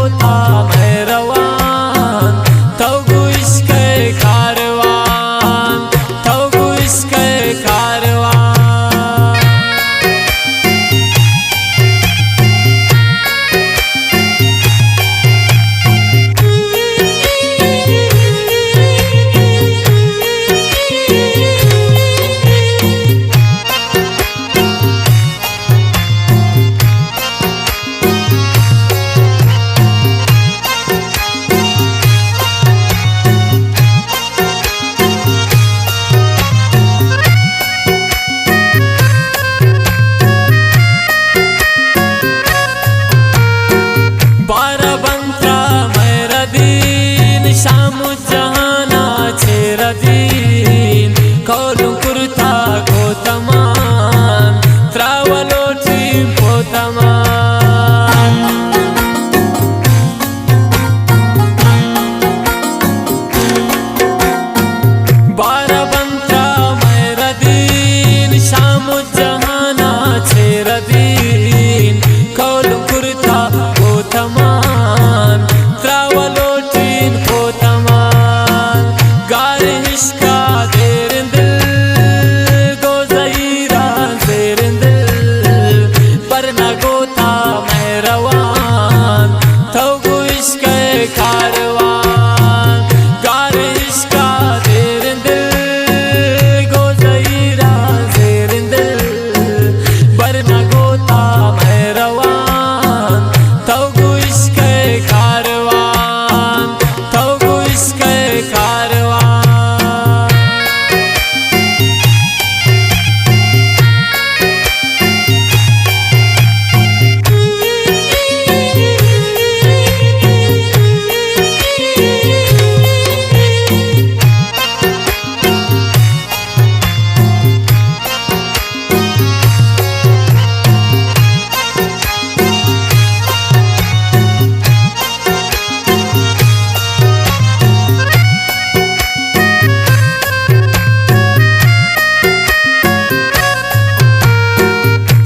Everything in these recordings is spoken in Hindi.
गोता मैं रवान तवगु इश्क कारवान तवगु इश्क कारवान। शामु जहाना छेरदीन कौलु कुर्ता गोतमान त्रावलोटी पोतमान। बाराबंत्रा मैरदीन शामु जहाना छेरदीन कौलु कुर्ता गोतमान त्रावलोटीन पोतमान। गार इश्का देर दिल गोज़ईरा ज़ेर दिल पर न गोता मैं रवान तवगु इश्क कारवान। गार इश्का देर दिल गोज़ईरा ज़ेर दिल पर न गोता मैं रवान तवगु इश्क कारवान तवगु इश्क कारवान।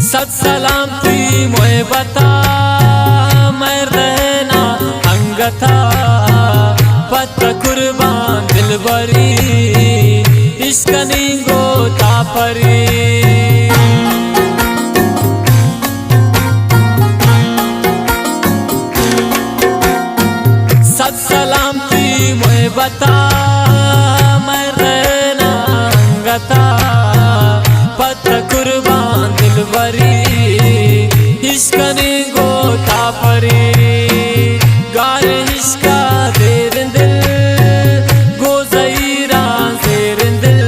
सत सलाम थी मोए बता मैं रहना अंगता पत कुर्बान दिलबरी इश्क नी गोता परी। सत सलाम थी मोए बता मैं रहना अंगता पत कुर्बान दिलबरी इश्क नी गोता परी। गार इश्का देर दिल गोज़ईरा ज़ेर दिल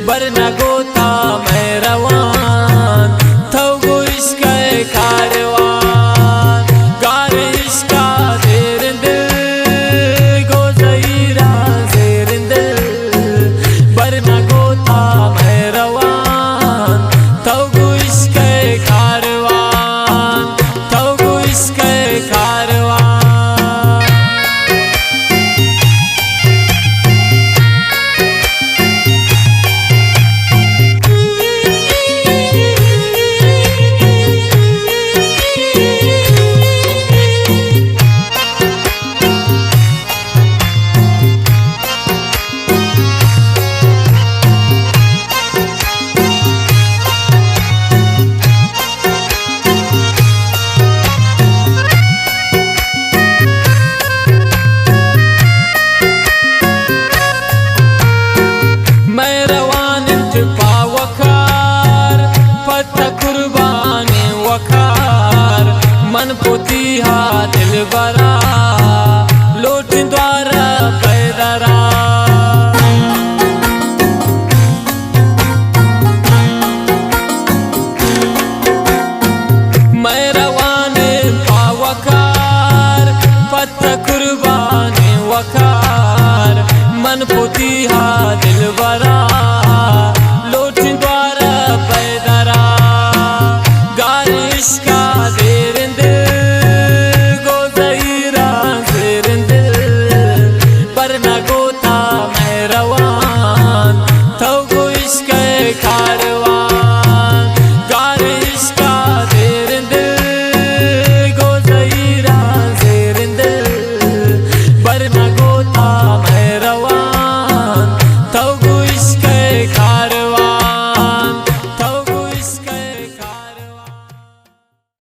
बर न गोता मैं रवान तवगु इश्क कारवान। गार इश्का देर दिल गोज़ईरा ज़ेर दिल बर न गोता मैं रवान तवगु इश्क कारवान तवगु इश्क कारवान। मैं रवान इंतफा वकार पत कुर्बानी वकार मन पुती हा दिल बरा